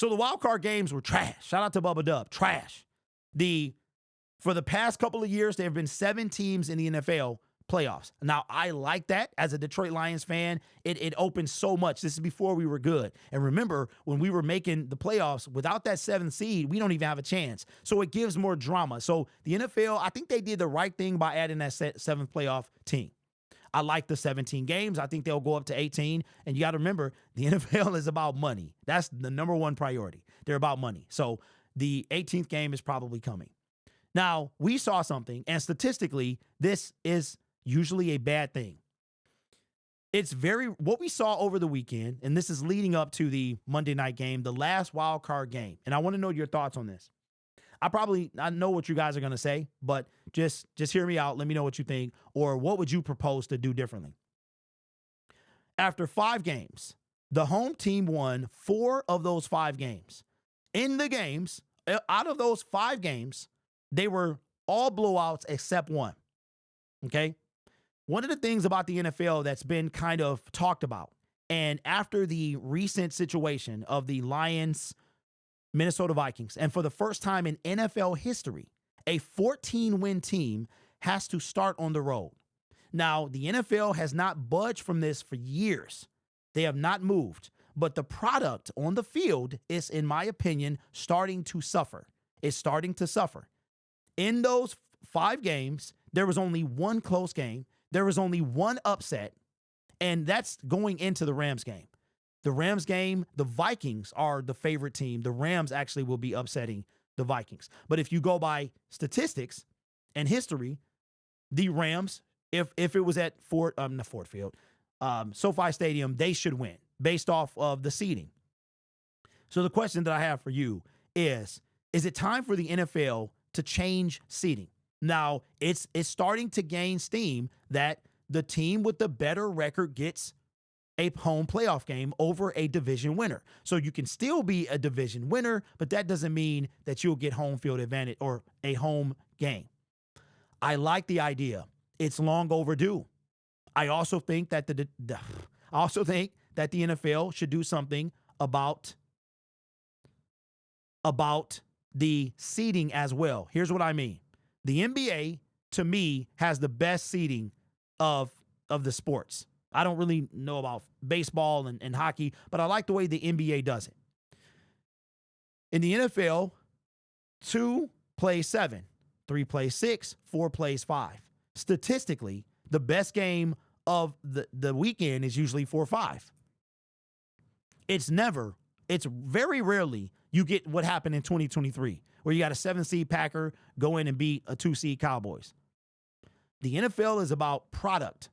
So the wild card games were trash. Shout out to Bubba Dub. Trash. For the past couple of years, there have been 7 teams in the NFL playoffs. Now, I like that as a Detroit Lions fan. It opens so much. This is before we were good. And remember, when we were making the playoffs, without that 7th seed, we don't even have a chance. So it gives more drama. So the NFL, I think they did the right thing by adding that 7th playoff team. I like the 17 games. I think they'll go up to 18. And you got to remember, the NFL is about money. That's the number one priority. They're about money. So the 18th game is probably coming. Now, we saw something, and statistically, this is usually a bad thing. What we saw over the weekend, and this is leading up to the Monday night game, the last wild card game. And I want to know your thoughts on this. I know what you guys are going to say, but just hear me out. Let me know what you think, or what would you propose to do differently? After 5 games, the home team won 4 of those 5 games. In the games, out of those 5 games, they were all blowouts except one. Okay? One of the things about the NFL that's been kind of talked about, and after the recent situation of the Lions, Minnesota Vikings, and for the first time in NFL history, a 14-win team has to start on the road. Now, the NFL has not budged from this for years. They have not moved. But the product on the field is, in my opinion, starting to suffer. It's starting to suffer. In those 5 games, there was only 1 close game. There was only 1 upset, and that's going into the Rams game. The Rams game, the Vikings are the favorite team. The Rams actually will be upsetting the Vikings. But if you go by statistics and history, the Rams, if it was at SoFi Stadium, they should win based off of the seeding. So the question that I have for you is it time for the NFL to change seeding? Now, it's starting to gain steam that the team with the better record gets a home playoff game over a division winner. So you can still be a division winner, but that doesn't mean that you'll get home field advantage or a home game. I like the idea. It's long overdue. I also think that the NFL should do something about the seeding as well. Here's what I mean. The NBA, to me, has the best seeding of the sports. I don't really know about baseball and hockey, but I like the way the NBA does it. In the NFL, 2 plays 7, 3 plays 6, 4 plays 5. Statistically, the best game of the weekend is usually 4-5. It's very rarely you get what happened in 2023, where you got a 7-seed Packer go in and beat a 2-seed Cowboys. The NFL is about product.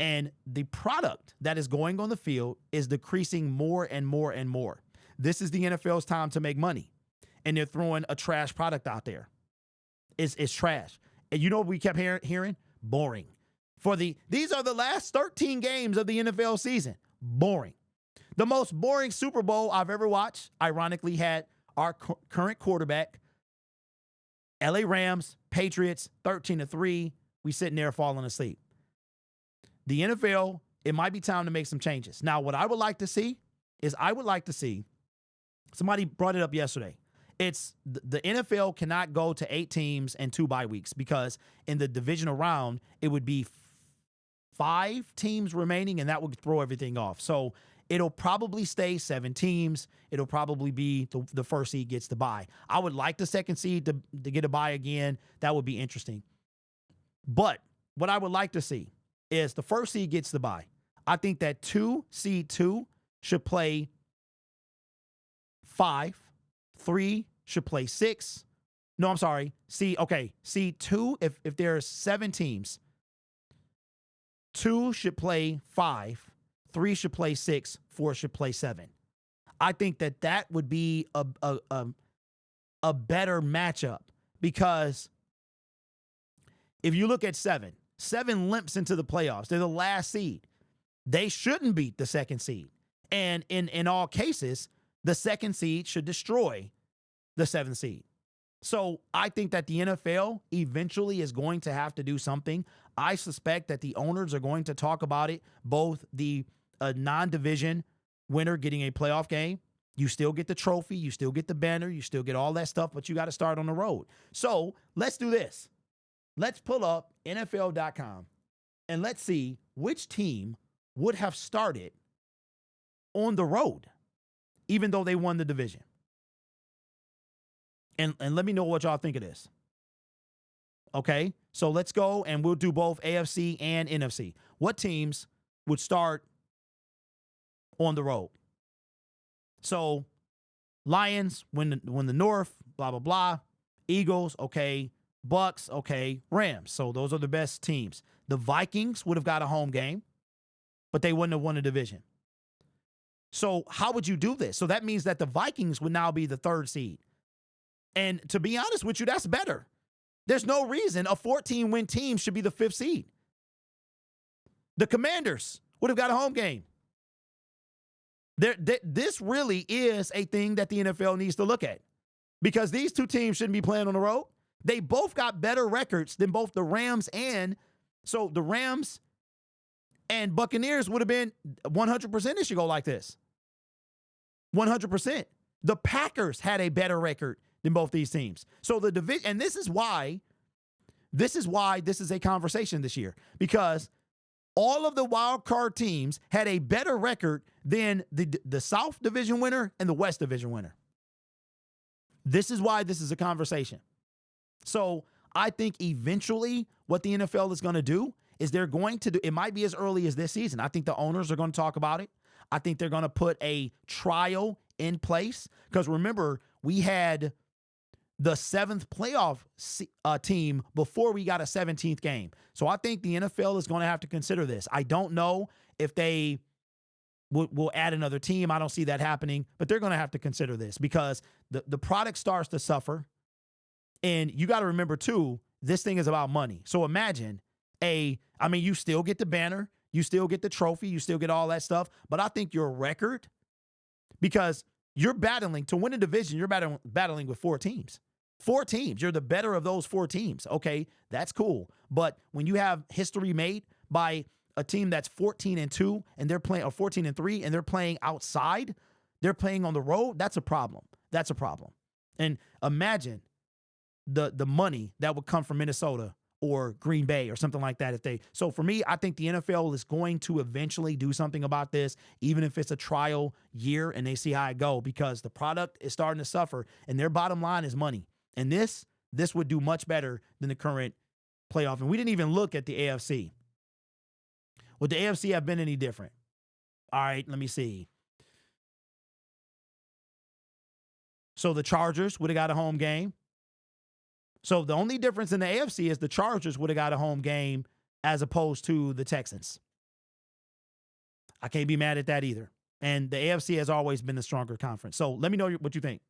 And the product that is going on the field is decreasing more and more and more. This is the NFL's time to make money. And they're throwing a trash product out there. It's trash. And you know what we kept hearing? Boring. These are the last 13 games of the NFL season. Boring. The most boring Super Bowl I've ever watched, ironically, had our current quarterback, LA Rams, Patriots, 13-3. We sitting there falling asleep. The NFL, it might be time to make some changes. Now, what I would like to see is somebody brought it up yesterday. It's the NFL cannot go to 8 teams and 2 bye weeks, because in the divisional round, it would be 5 teams remaining, and that would throw everything off. So it'll probably stay 7 teams. It'll probably be the first seed gets the bye. I would like the second seed to get a bye again. That would be interesting. But what I would like to see is the first seed gets the bye. I think that seed 2 should play 5. 3 should play 6. No, I'm sorry. Seed 2, if there's 7 teams, 2 should play 5. 3 should play 6. 4 should play 7. I think that would be a better matchup, because if you look at 7 limps into the playoffs. They're the last seed. They shouldn't beat the second seed. And in all cases, the second seed should destroy the 7th seed. So I think that the NFL eventually is going to have to do something. I suspect that the owners are going to talk about it, both the non-division winner getting a playoff game You still get the trophy, you still get the banner, you still get all that stuff, but you got to start on the road. So let's do this. Let's pull up NFL.com and let's see which team would have started on the road, even though they won the division. And let me know what y'all think of this. Okay, so let's go and we'll do both AFC and NFC. What teams would start on the road? So Lions win the North, blah, blah, blah. Eagles, okay. Bucks, okay. Rams. So those are the best teams. The Vikings would have got a home game, but they wouldn't have won the division. So how would you do this? So that means that the Vikings would now be the 3rd seed. And to be honest with you, that's better. There's no reason a 14-win team should be the 5th seed. The Commanders would have got a home game. This really is a thing that the NFL needs to look at, because these two teams shouldn't be playing on the road. They both got better records than both the Rams so the Rams and Buccaneers would have been 100% it should go like this. 100%. The Packers had a better record than both these teams. So the division, and this is why this is a conversation this year, because all of the wild card teams had a better record than the South Division winner and the West Division winner. This is why this is a conversation. So I think eventually what the NFL is going to do is they're going to do, it might be as early as this season. I think the owners are going to talk about it. I think they're going to put a trial in place, because remember, we had the 7th playoff team before we got a 17th game. So I think the NFL is going to have to consider this. I don't know if they will add another team. I don't see that happening, but they're going to have to consider this, because the product starts to suffer. And you got to remember too, this thing is about money. So imagine you still get the banner, you still get the trophy, you still get all that stuff. But I think your record, because you're battling to win a division, you're battling with 4 teams. 4 teams. You're the better of those 4 teams. Okay, that's cool. But when you have history made by a team that's 14-2 and they're playing, or 14-3 and they're playing outside, they're playing on the road, that's a problem. That's a problem. And imagine the money that would come from Minnesota or Green Bay or something like that. So for me, I think the NFL is going to eventually do something about this, even if it's a trial year and they see how it go, because the product is starting to suffer and their bottom line is money. And this would do much better than the current playoff. And we didn't even look at the AFC. Would the AFC have been any different? All right, let me see. So the Chargers would have got a home game. So the only difference in the AFC is the Chargers would have got a home game as opposed to the Texans. I can't be mad at that either. And the AFC has always been the stronger conference. So let me know what you think.